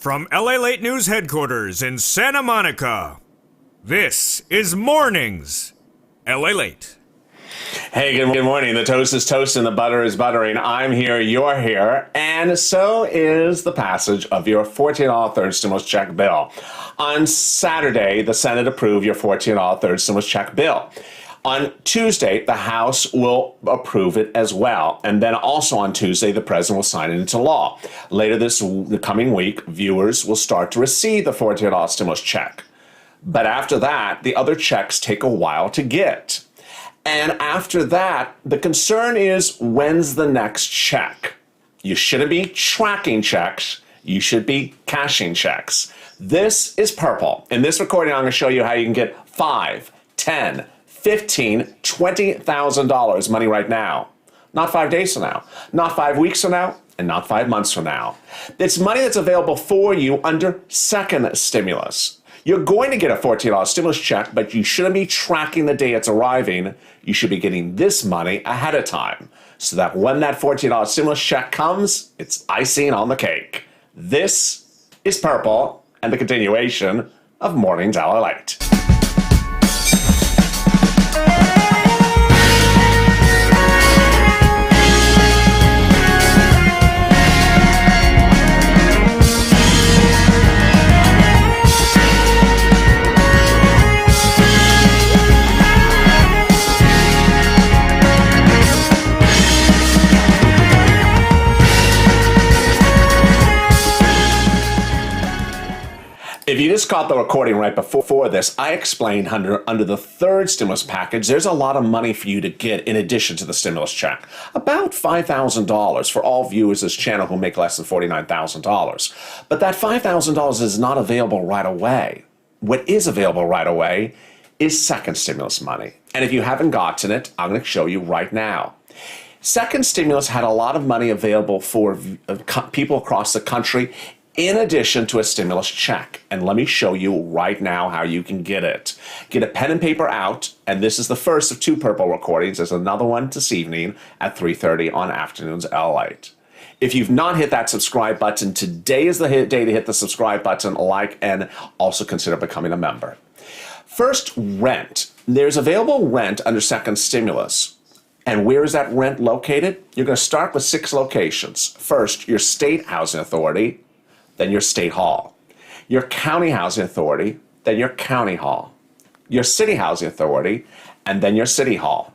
From LALATE News Headquarters in Santa Monica, this is Mornings LALATE. Hey, good morning. The toast is toast and the butter is buttering. I'm here, you're here, and so is the passage of your $14 third stimulus check bill. On Saturday, the Senate approved your $14 third stimulus check bill. On Tuesday, the House will approve it as well. And then also on Tuesday, the President will sign it into law. Later the coming week, viewers will start to receive the $14 stimulus check. But after that, the other checks take a while to get. And after that, the concern is, when's the next check? You shouldn't be tracking checks. You should be cashing checks. This is purple. In this recording, I'm going to show you how you can get $5, $10, $15,000, $20,000 money right now. Not 5 days from now, not 5 weeks from now, and not 5 months from now. It's money that's available for you under second stimulus. You're going to get a $14 stimulus check, but you shouldn't be tracking the day it's arriving. You should be getting this money ahead of time so that when that $14 stimulus check comes, it's icing on the cake. This is Purple and the continuation of Mornings LALATE. If you just caught the recording right before this, I explained under the third stimulus package, there's a lot of money for you to get in addition to the stimulus check. About $5,000 for all viewers of this channel who make less than $49,000. But that $5,000 is not available right away. What is available right away is second stimulus money. And if you haven't gotten it, I'm going to show you right now. Second stimulus had a lot of money available for people across the country in addition to a stimulus check. And let me show you right now how you can get it. Get a pen and paper out, and this is the first of 2 Purple recordings. There's another one this evening at 3:30 on Afternoons LALATE. If you've not hit that subscribe button, today is the day to hit the subscribe button, like, and also consider becoming a member. First, rent. There's available rent under second stimulus. And where is that rent located? You're going to start with 6 locations. First, your state housing authority, then your state hall, your county housing authority, then your county hall, your city housing authority, and then your city hall.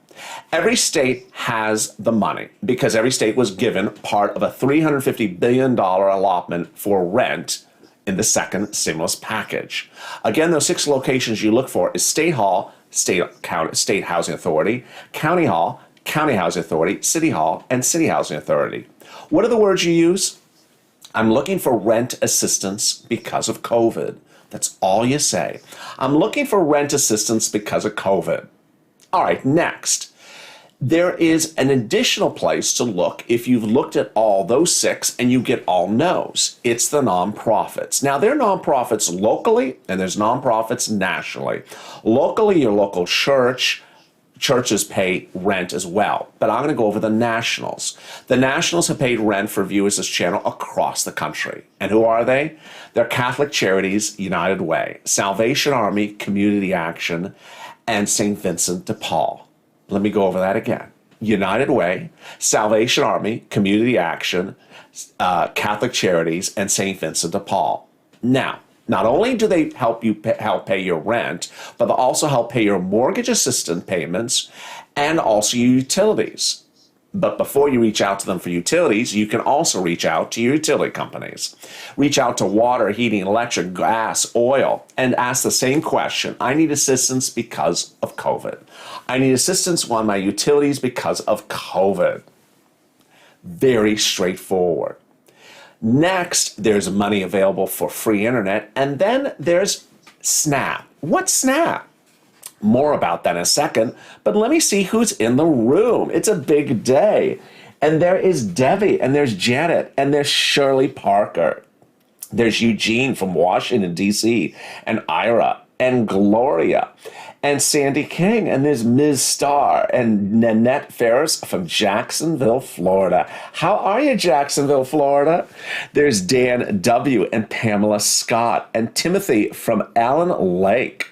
Every state has the money because every state was given part of a $350 billion allotment for rent in the second stimulus package. Again, those 6 locations you look for is state hall, state housing authority, county hall, county housing authority, city hall, and city housing authority. What are the words you use? I'm looking for rent assistance because of COVID. That's all you say. I'm looking for rent assistance because of COVID. All right, next. There is an additional place to look if you've looked at all those 6 and you get all no's. It's the nonprofits. Now, there are nonprofits locally and there's nonprofits nationally. Locally, your local churches pay rent as well, but I'm going to go over the nationals. The nationals have paid rent for viewers of this channel across the country. And who are they? They're Catholic Charities, United Way, Salvation Army, Community Action, and St. Vincent de Paul. Let me go over that again. United Way, Salvation Army, Community Action, Catholic Charities, and St. Vincent de Paul. Now, not only do they help pay your rent, but they'll also help pay your mortgage assistance payments and also your utilities. But before you reach out to them for utilities, you can also reach out to your utility companies. Reach out to water, heating, electric, gas, oil, and ask the same question. I need assistance because of COVID. I need assistance on my utilities because of COVID. Very straightforward. Next, there's money available for free internet, and then there's SNAP. What's SNAP? More about that in a second, but let me see who's in the room. It's a big day. And there is Debbie, and there's Janet, and there's Shirley Parker. There's Eugene from Washington, D.C., and Ira, and Gloria. and Sandy King, and there's Ms. Starr and Nanette Ferris from Jacksonville, Florida. How are you, Jacksonville, Florida? There's Dan W. and Pamela Scott and Timothy from Allen Lake.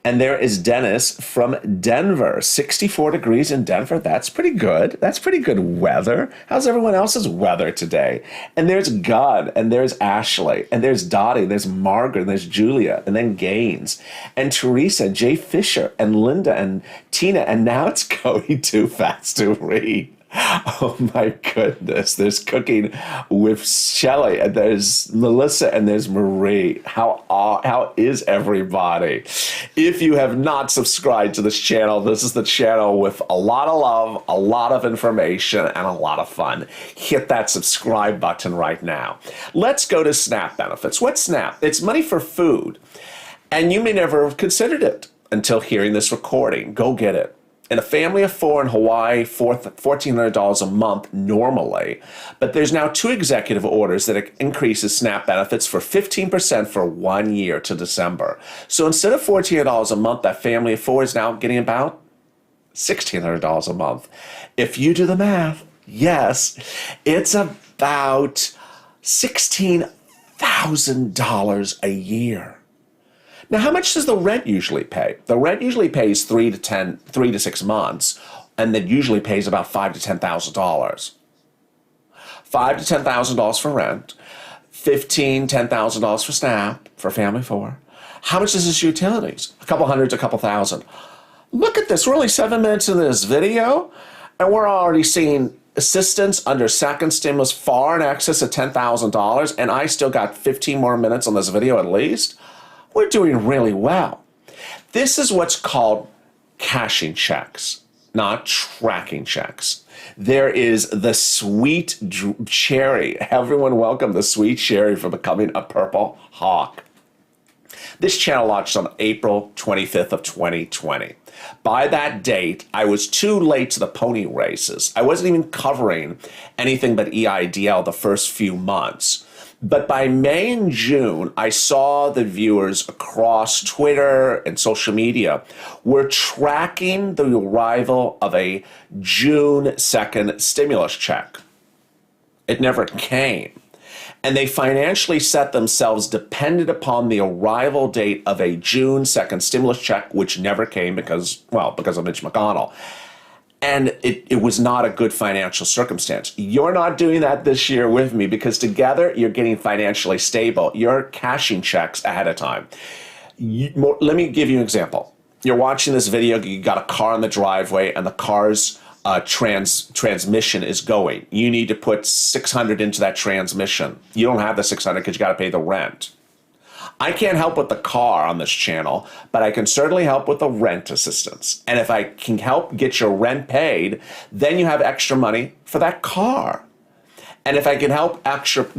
And there is Dennis from Denver. 64 degrees in Denver. That's pretty good. That's pretty good weather. How's everyone else's weather today? And there's Gunn, and there's Ashley, and there's Dottie, there's Margaret, and there's Julia, and then Gaines, and Teresa, and Jay Fisher, and Linda, and Tina, and now it's going too fast to read. Oh my goodness. There's Cooking with Shelley, and there's Melissa, and there's Marie. How is everybody? If you have not subscribed to this channel, this is the channel with a lot of love, a lot of information, and a lot of fun. Hit that subscribe button right now. Let's go to SNAP benefits. What's SNAP? It's money for food. And you may never have considered it until hearing this recording. Go get it. In a family of four in Hawaii, $1,400 a month normally, but there's now 2 executive orders that increases SNAP benefits for 15% for 1 year to December. So instead of $1,400 a month, that family of 4 is now getting about $1,600 a month. If you do the math, yes, it's about $16,000 a year. Now, how much does the rent usually pay? The rent usually pays 3 to 6 months, and that usually pays about $5,000 to $10,000. $5,000 to $10,000 for rent, $10,000 for SNAP for family 4. How much is this utilities? A couple hundred to a couple thousand. Look at this. We're only 7 minutes into this video, and we're already seeing assistance under second stimulus far in excess of $10,000, and I still got 15 more minutes on this video at least. We're doing really well. This is what's called cashing checks, not tracking checks. There is the sweet cherry. Everyone welcome the sweet cherry for becoming a Purple Hawk. This channel launched on April 25th of 2020. By that date, I was too late to the pony races. I wasn't even covering anything but EIDL the first few months. But by May and June, I saw the viewers across Twitter and social media were tracking the arrival of a June 2nd stimulus check. It never came. And they financially set themselves dependent upon the arrival date of a June 2nd stimulus check, which never came because of Mitch McConnell. And it was not a good financial circumstance. You're not doing that this year with me because together you're getting financially stable. You're cashing checks ahead of time. Let me give you an example. You're watching this video, you got a car in the driveway, and the car's transmission is going. You need to put $600 into that transmission. You don't have the $600 because you got to pay the rent. I can't help with the car on this channel, but I can certainly help with the rent assistance. And if I can help get your rent paid, then you have extra money for that car. And if I can help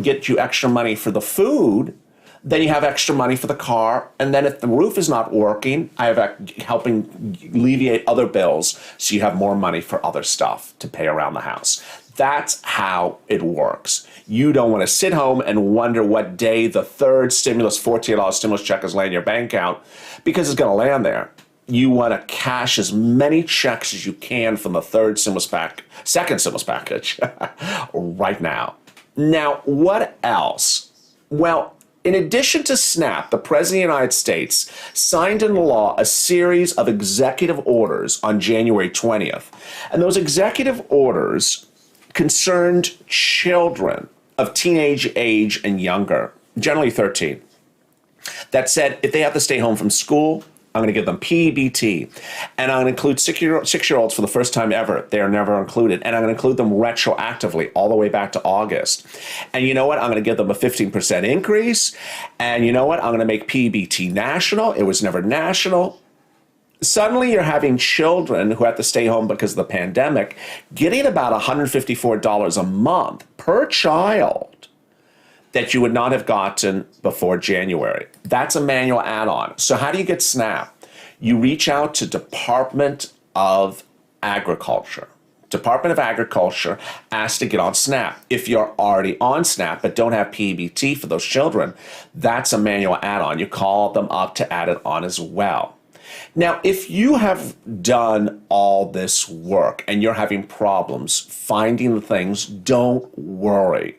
get you extra money for the food, then you have extra money for the car. And then if the roof is not working, I have helping alleviate other bills so you have more money for other stuff to pay around the house. That's how it works. You don't want to sit home and wonder what day the third stimulus, $14 stimulus check is laying in your bank account because it's going to land there. You want to cash as many checks as you can from the second stimulus package right now. Now, what else? Well, in addition to SNAP, the President of the United States signed into law a series of executive orders on January 20th. And those executive orders concerned children of teenage age and younger, generally 13, that said if they have to stay home from school, I'm going to give them PBT. And I'm going to include six-year-olds for the first time ever. They are never included. And I'm going to include them retroactively all the way back to August. And you know what? I'm going to give them a 15% increase. And you know what? I'm going to make PBT national. It was never national. Suddenly you're having children who have to stay home because of the pandemic getting about $154 a month per child that you would not have gotten before January. That's a manual add-on. So how do you get SNAP? You reach out to Department of Agriculture. Department of Agriculture asks to get on SNAP. If you're already on SNAP but don't have PBT for those children, that's a manual add-on. You call them up to add it on as well. Now, if you have done all this work and you're having problems finding the things, don't worry.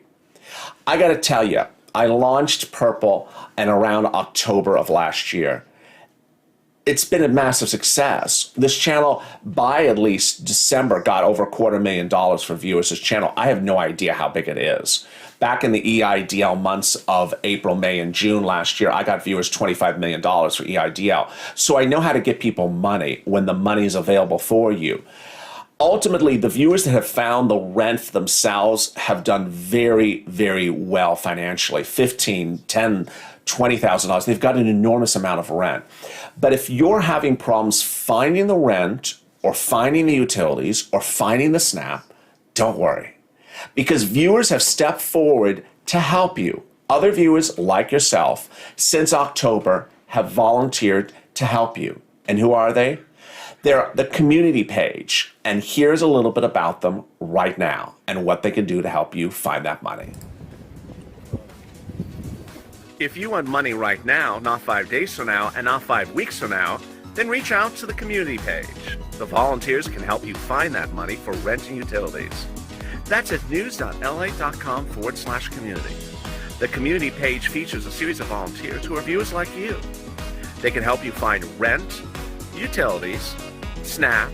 I got to tell you, I launched Purple in around October of last year. It's been a massive success. This channel, by at least December, got over $250,000 for viewers. This channel, I have no idea how big it is. Back in the EIDL months of April, May, and June last year, I got viewers $25 million for EIDL. So I know how to get people money when the money is available for you. Ultimately, the viewers that have found the rent themselves have done very, very well financially. $15,000, $10,000, $20,000. They've got an enormous amount of rent. But if you're having problems finding the rent or finding the utilities or finding the SNAP, don't worry. Because viewers have stepped forward to help you. Other viewers like yourself since October have volunteered to help you. And who are they? They're the community page. And here's a little bit about them right now and what they can do to help you find that money. If you want money right now, not 5 days from now, and not 5 weeks from now, then reach out to the community page. The volunteers can help you find that money for rent and utilities. That's at news.lalate.com/community. The community page features a series of volunteers who are viewers like you. They can help you find rent, utilities, SNAP,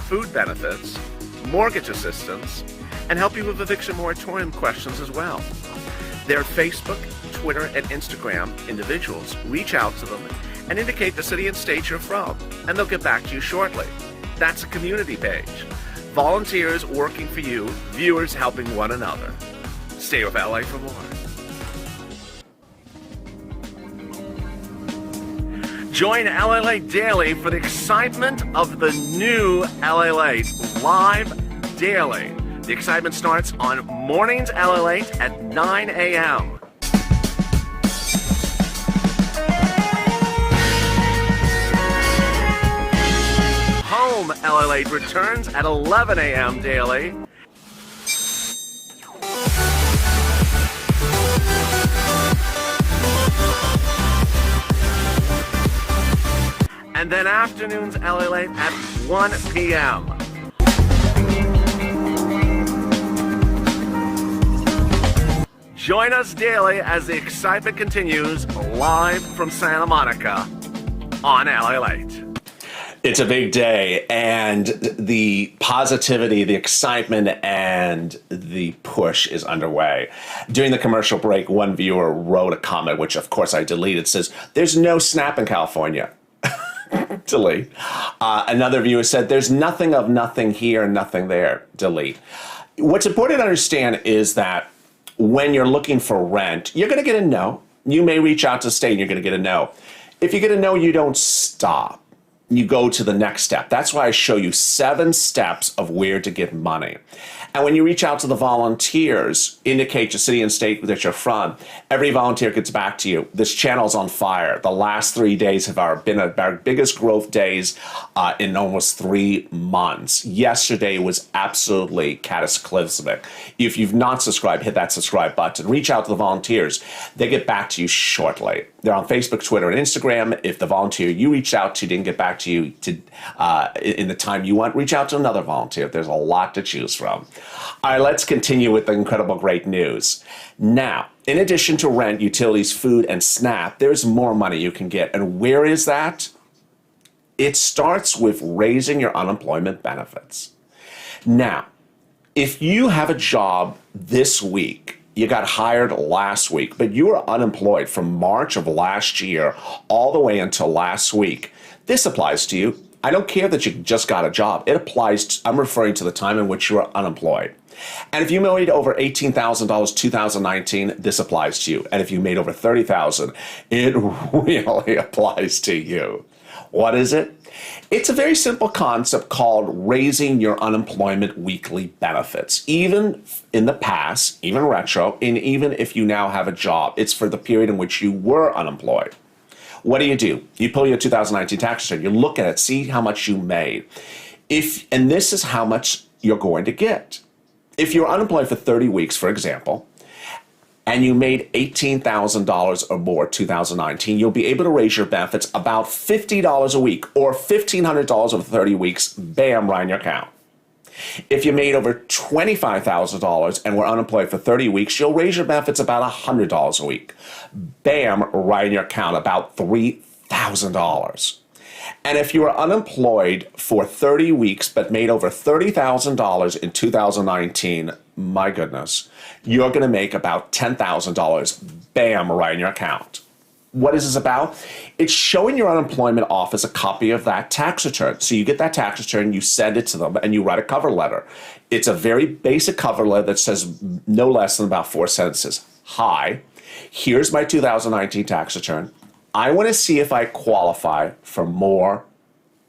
food benefits, mortgage assistance, and help you with eviction moratorium questions as well. Their Facebook, Twitter, and Instagram individuals reach out to them and indicate the city and state you're from, and they'll get back to you shortly. That's a community page. Volunteers working for you, viewers helping one another. Stay with LA for more. Join LALATE daily for the excitement of the new LALATE live daily. The excitement starts on Mornings LALATE at 9 a.m. Home LALATE returns at 11 a.m. daily. And then afternoons LALATE at 1 p.m. Join us daily as the excitement continues live from Santa Monica on LALATE. It's a big day, and the positivity, the excitement, and the push is underway. During the commercial break, one viewer wrote a comment, which of course I deleted, says, "There's no SNAP in California." Delete. Another viewer said, "There's nothing of nothing here, nothing there." Delete. What's important to understand is that when you're looking for rent, you're going to get a no. You may reach out to the state and you're going to get a no. If you get a no, you don't stop. You go to the next step. That's why I show you 7 steps of where to get money. And when you reach out to the volunteers, indicate your city and state that you're from, every volunteer gets back to you. This channel's on fire. The last 3 days have been our biggest growth days in almost 3 months. Yesterday was absolutely cataclysmic. If you've not subscribed, hit that subscribe button. Reach out to the volunteers. They get back to you shortly. They're on Facebook, Twitter, and Instagram. If the volunteer you reached out to didn't get back to you in the time you want, reach out to another volunteer. There's a lot to choose from. All right, let's continue with the incredible great news. Now, in addition to rent, utilities, food, and SNAP, there's more money you can get. And where is that? It starts with raising your unemployment benefits. Now, if you have a job this week, you got hired last week, but you were unemployed from March of last year all the way until last week, this applies to you. I don't care that you just got a job. It applies to, I'm referring to the time in which you were unemployed. And if you made over $18,000 2019, this applies to you. And if you made over $30,000, it really applies to you. What is it? It's a very simple concept called raising your unemployment weekly benefits. Even in the past, even retro, and even if you now have a job, it's for the period in which you were unemployed. What do? You pull your 2019 tax return, you look at it, see how much you made. And this is how much you're going to get. If you're unemployed for 30 weeks, for example, and you made $18,000 or more 2019, you'll be able to raise your benefits about $50 a week or $1,500 over 30 weeks, bam, right in your account. If you made over $25,000 and were unemployed for 30 weeks, you'll raise your benefits about $100 a week. Bam, right in your account, about $3,000. And if you were unemployed for 30 weeks but made over $30,000 in 2019, my goodness, you're going to make about $10,000, bam, right in your account. What is this about? It's showing your unemployment office a copy of that tax return. So you get that tax return, you send it to them, and you write a cover letter. It's a very basic cover letter that says no less than about 4 sentences. Hi, here's my 2019 tax return. I want to see if I qualify for more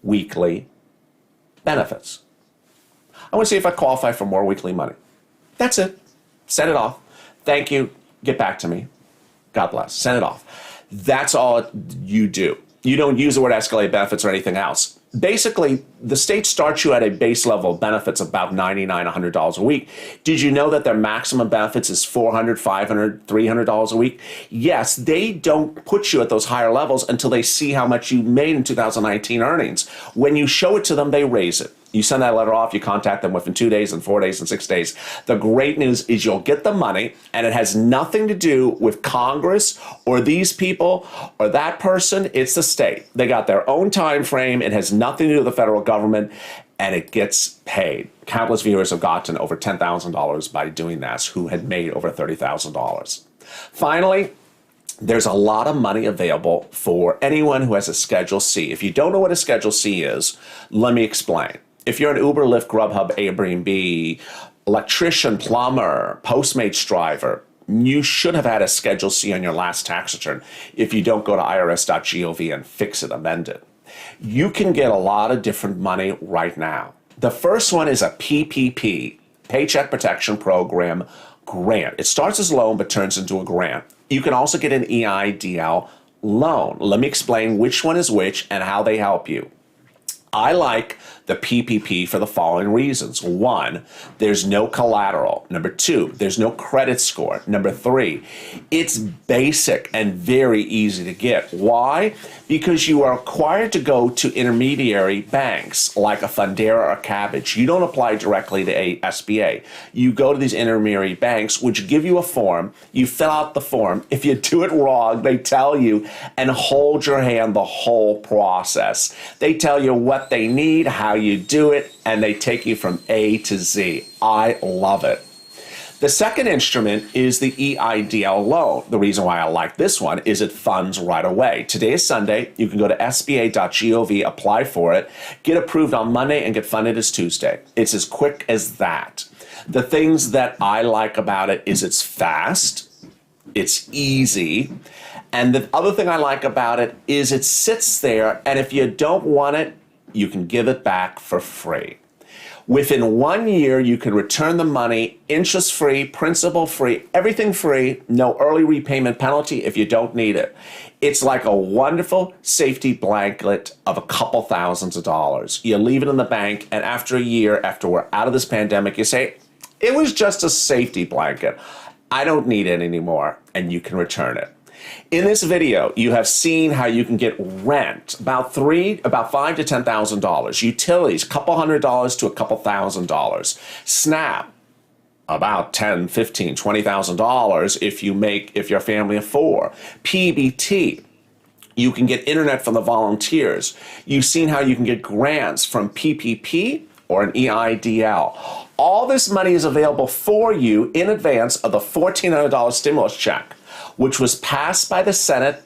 weekly benefits. I want to see if I qualify for more weekly money. That's it. Send it off. Thank you. Get back to me. God bless. Send it off. That's all you do. You don't use the word escalate benefits or anything else. Basically, the state starts you at a base level of benefits of about $99, $100 a week. Did you know that their maximum benefits is $400, $500, $300 a week? Yes, they don't put you at those higher levels until they see how much you made in 2019 earnings. When you show it to them, they raise it. You send that letter off, you contact them within 2 days and 4 days and 6 days. The great news is you'll get the money, and it has nothing to do with Congress or these people or that person. It's the state. They got their own time frame. It has nothing to do with the federal government, and it gets paid. Countless viewers have gotten over $10,000 by doing this who had made over $30,000. Finally, there's a lot of money available for anyone who has a Schedule C. If you don't know what a Schedule C is, let me explain. If you're an Uber, Lyft, Grubhub, Airbnb, electrician, plumber, Postmates driver, you should have had a Schedule C on your last tax return if you don't go to irs.gov and fix it, amend it. You can get a lot of different money right now. The first one is a PPP, Paycheck Protection Program grant. It starts as a loan but turns into a grant. You can also get an EIDL loan. Let me explain which one is which and how they help you. I like the PPP for the following reasons. 1, there's no collateral. Number 2, there's no credit score. Number 3, it's basic and very easy to get. Why? Because you are required to go to intermediary banks like a Fundera or Cabbage. You don't apply directly to a SBA. You go to these intermediary banks, which give you a form. You fill out the form. If you do it wrong, they tell you and hold your hand the whole process. They tell you what they need, how you do it, and they take you from A to Z. I love it. The second instrument is the EIDL loan. The reason why I like this one is it funds right away. Today is Sunday. You can go to sba.gov, apply for it, get approved on Monday, and get funded as Tuesday. It's as quick as that. The things that I like about it is it's fast, it's easy, and the other thing I like about it is it sits there, and if you don't want it, you can give it back for free. Within 1 year, you can return the money interest-free, principal-free, everything free, no early repayment penalty if you don't need it. It's like a wonderful safety blanket of a couple thousands of dollars. You leave it in the bank, and after a year, after we're out of this pandemic, you say, it was just a safety blanket. I don't need it anymore, and you can return it. In this video, you have seen how you can get rent, about $5,000 to $10,000, utilities, a couple $100 to a couple $1,000, SNAP, about $10,000, $15,000, $20,000 if you're a family of 4, PBT. You can get internet from the volunteers. You've seen how you can get grants from PPP or an EIDL. All this money is available for you in advance of the $1,400 stimulus check, which was passed by the Senate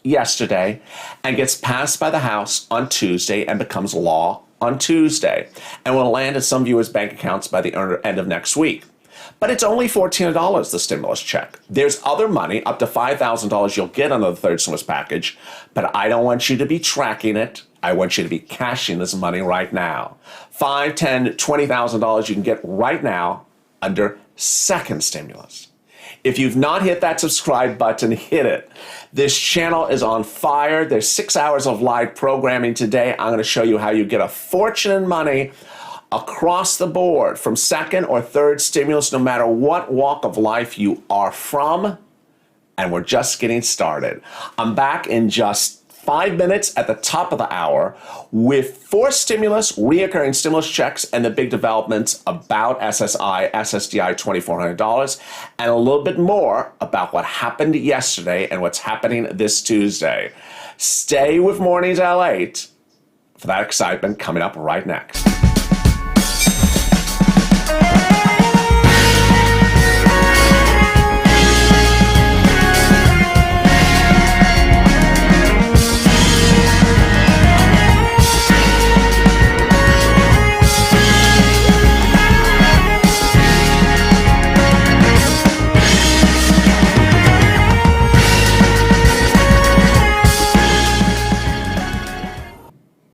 yesterday and gets passed by the House on Tuesday and becomes law on Tuesday and will land in some viewers' bank accounts by the end of next week. But it's only $1,400, the stimulus check. There's other money, up to $5,000 you'll get under the third stimulus package, but I don't want you to be tracking it. I want you to be cashing this money right now. $5,000, $10,000, $20,000 you can get right now under second stimulus. If you've not hit that subscribe button, hit it. This channel is on fire. There's 6 hours of live programming today. I'm going to show you how you get a fortune in money across the board from second or third stimulus, no matter what walk of life you are from. And we're just getting started. I'm back in just 5 minutes at the top of the hour with 4 stimulus, reoccurring stimulus checks, and the big developments about SSI, SSDI $2,400, and a little bit more about what happened yesterday and what's happening this Tuesday. Stay with Mornings LALATE for that excitement coming up right next.